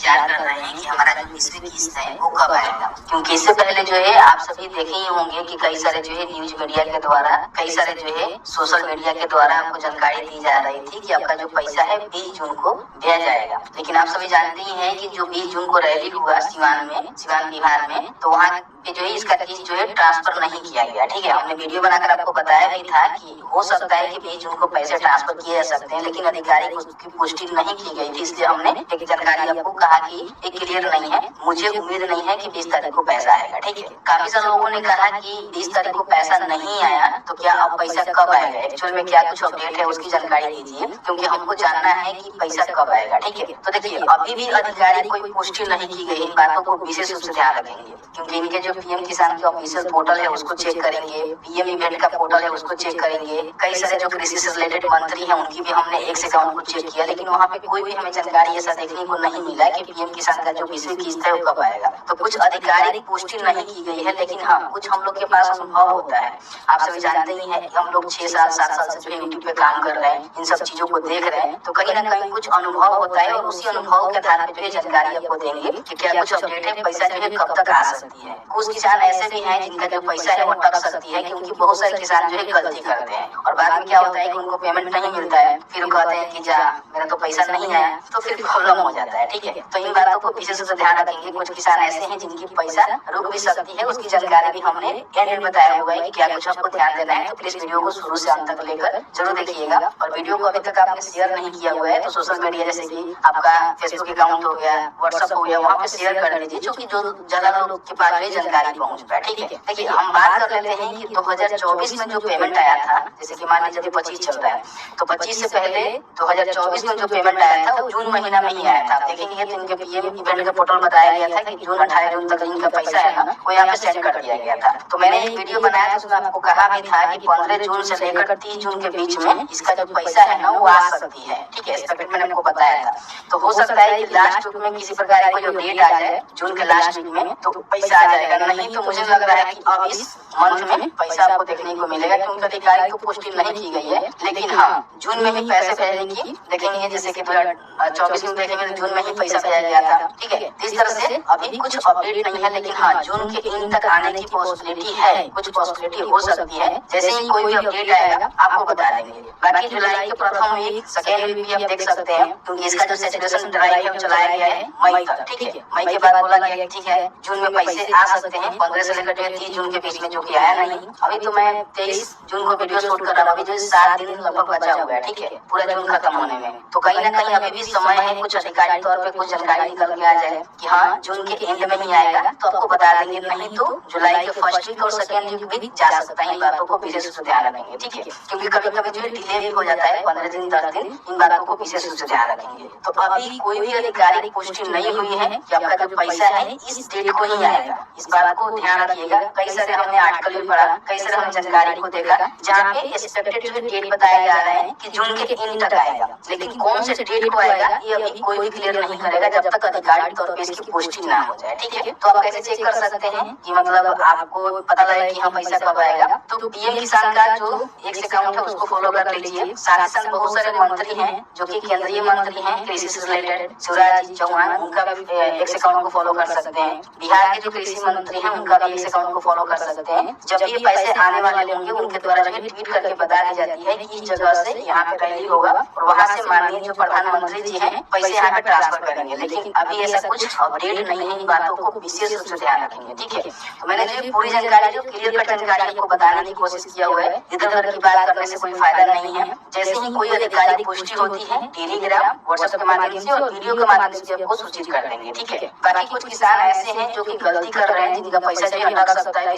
इंतजार कर रहे हैं कि हमारा जो 20वीं किस्त है वो कब आएगा, क्योंकि इससे पहले जो है आप सभी देखे ही होंगे कि कई सारे जो है न्यूज मीडिया के द्वारा, कई सारे जो है सोशल मीडिया के द्वारा आपको जानकारी दी जा रही थी कि आपका जो पैसा है 20 जून को दिया जाएगा। लेकिन आप सभी जानते ही हैं कि जो 20 जून को रैली हुआ सिवान बिहार में, तो वहाँ पे जो है इसका किस्त जो है ट्रांसफर नहीं किया गया। ठीक है, हमने वीडियो बनाकर आपको बताया भी था कि हो सकता है कि 20 जून को पैसे ट्रांसफर किए जा सकते हैं, लेकिन अधिकारी की पुष्टि नहीं की गई थी, इसलिए हमने एक जानकारी आपको कहा कि ये क्लियर नहीं है, मुझे उम्मीद नहीं है कि 20 तारीख को पैसा आएगा। ठीक है, काफी सारे लोगों ने कहा कि 20 तारीख को पैसा नहीं आया तो क्या अब पैसा कब आएगा, एक्चुअल में क्या कुछ अपडेट है उसकी जानकारी दीजिए, क्योंकि हमको जानना है कि पैसा कब आएगा। ठीक है, तो देखिए अभी भी अधिकारी कोई पुष्टि नहीं की गई, इन बातों को विशेष रूप से ध्यान रखेंगे, क्योंकि इनके जो पीएम किसान के ऑफिशियल पोर्टल है उसको चेक करेंगे, पीएम इवेंट का पोर्टल है उसको चेक करेंगे, कई सारे जो कृषि से रिलेटेड मंत्री हैं उनकी भी हमने एक से अकाउंट को चेक किया, लेकिन वहाँ पे कोई भी हमें जानकारी ऐसा देखने को नहीं मिला कि पीएम किसान का जो 20वीं किस्त है वो कब आएगा। तो कुछ आधिकारिक पुष्टि नहीं की गई है, लेकिन हाँ कुछ हम लोग के पास अनुभव होता है। आप सभी जानते ही हैं हम लोग 6 साल 7 साल से जो है यूट्यूब पे काम कर रहे हैं, इन सब चीजों को देख रहे हैं, तो कहीं ना कहीं कुछ अनुभव होता है और उसी अनुभव के आधार पर जो है जानकारी आपको देंगे कि क्या कुछ अपडेट है, पैसा जो है कब तक आ सकती है। कुछ किसान ऐसे भी हैं जिनका जो पैसा है वो अटक सकती है, क्योंकि बहुत सारे किसान जो है गलती करते हैं और बाद में क्या होता है कि उनको पेमेंट नहीं मिलता है, फिर कहते हैं कि जा मेरा तो पैसा नहीं आया, तो फिर प्रॉब्लम हो जाता है। ठीक है, तो इन बातों को विशेष रूप से ध्यान रखेंगे। कुछ किसान ऐसे हैं जिनकी पैसा रुक भी सकती है, उसकी जानकारी भी हमने एंड में बताया हुआ है कि क्या कुछ आपको ध्यान देना है, तो प्लीज वीडियो को शुरू से अंत तक लेकर जरूर देखिएगा। और वीडियो को अभी तक आपने शेयर नहीं किया हुआ है तो सोशल मीडिया जैसे कि आपका फेसबुक अकाउंट हो गया, व्हाट्सएप हो गया, वहाँ पे शेयर कर दीजिए, क्योंकि जो ज्यादा लोग के पास भी जानकारी पहुँच पाए। ठीक है, देखिए हम बात कर लेते हैं कि 2024 में जो पेमेंट आया था, जैसे कि मान लीजिए 25 चल रहा है, तो 25 से पहले 2024 में जो पेमेंट आया था वो जून महीना में ही आया था। देखेंगे तो इनके पीएम इवेंट के पोर्टल बताया गया था कि जून 18 जून तक इनका पैसा है ना वो यहाँ पे सेंड कर दिया गया था। तो मैंने एक वीडियो बनाया था उसमें आपको कहा भी था कि 15 जून से लेकर 30 जून के बीच में इसका जो पैसा है ना वो आ सकती है। ठीक है, एक्सपेक्टेड मैंने आपको बताया था। तो हो सकता है कि लास्ट वीक में किसी प्रकार का जो डेट आ जाए जून के लास्ट वीक में तो पैसा आ जाएगा, नहीं तो मुझे लग रहा है कि अब इस मंथ में पैसा आपको देखने को मिलेगा, क्योंकि अधिकारी को पुष्टि नहीं की गई है। लेकिन हाँ जून में ही पैसे भेजने की देखेंगे, जैसे कि 2024 में देखेंगे तो जून में ही पैसा भेजा गया था। ठीक है, इस तरह से अभी कुछ अपडेट नहीं है, लेकिन हाँ जून के एंड तक आने की पॉसिबिलिटी है, कुछ पॉसिबिलिटी हो सकती है। जैसे ही कोई भी अपडेट आएगा आपको बता देंगे। बाकी जुलाई के प्रथम वीक सेकेंड वीक भी आप देख सकते हैं, क्योंकि इसका जो सैचुरेशन ड्राइव है वो चलाया गया है मई तक। ठीक है, मई के बाद बोला गया ठीक है जून में पैसे आ सकते हैं, 15 से लेकर 30 जून के बीच में, जो कि आया नहीं। अभी तो मैं 23 जून को वीडियो शूट कर रहा हूँ, अभी जो 7 दिन लगभग बचा हुआ है। ठीक है, पूरा जून खत्म होने में, तो कहीं ना कहीं अभी भी समय है, कुछ अधिकारिक तौर पे कुछ जानकारी निकल के आ जाए कि हाँ जून के एंड में ही आएगा तो आपको बता देंगे, नहीं तो जुलाई के फर्स्ट वीक और सेकेंड वीक भी जा सकता है। इन बातों को विशेष रूप से ध्यान रखेंगे। ठीक है, क्योंकि कभी कभी जो है डिले भी हो जाता है 15 दिन 10 दिन, इन बातों को विशेष रूप से ध्यान रखेंगे। तो अभी कोई भी अधिकारिक पुष्टि नहीं हुई है कि आपका जो पैसा है इस डेट को ही आएगा, इस बात को ध्यान रखिएगा। कई सारे हमने आर्टिकल भी पढ़ा, कई सारे हमने जानकारी को देखा जहाँ पे एक्सपेक्टेड जो डेट बताया जा रहा है कि जून के एंड तक आएगा, लेकिन कौन से डेट को आएगा ये अभी कोई भी क्लियर नहीं करेगा जब तक आधिकारिक तौर पे इसकी पुष्टि ना हो जाए। ठीक है, तो आप कैसे चेक कर सकते हैं कि मतलब आपको पता लगे कि हाँ पैसा कब आएगा, तो पीएम किसान का जो एक अकाउंट है उसको फॉलो कर लीजिए। साथ ही साथ बहुत सारे मंत्री हैं जो कि केंद्रीय मंत्री हैं कृषि से रिलेटेड, शिवराज जी चौहान, उनका भी एक अकाउंट को फॉलो कर सकते हैं। बिहार के जो कृषि मंत्री हैं उनका भी एक अकाउंट को फॉलो कर सकते हैं। जब भी पैसे आने वाले होंगे उनके द्वारा जो ट्वीट करके बता दी जाती है कि इस जगह से यहाँ पे रैली होगा और वहाँ से माननीय जो प्रधानमंत्री जी हैं पैसे यहाँ पे ट्रांसफर करेंगे, लेकिन अभी ऐसा कुछ अपडेट नहीं है। इन बातों को विशेष रूप से ध्यान रखेंगे। ठीक है, तो मैंने जो पूरी जानकारी जो क्लियर कट जानकारी आपको बताने की कोशिश किया हुआ है, इधर उधर की बात करने से कोई फायदा नहीं है। जैसे ही कोई अधिकारिक पुष्टि होती है टेलीग्राम व्हाट्सएप के माध्यम से और वीडियो के माध्यम से आपको सूचित कर देंगे। ठीक है, बाकी कुछ किसान ऐसे हैं जो कि गलती कर रहे हैं जिनका पैसा जो अटक सकता है।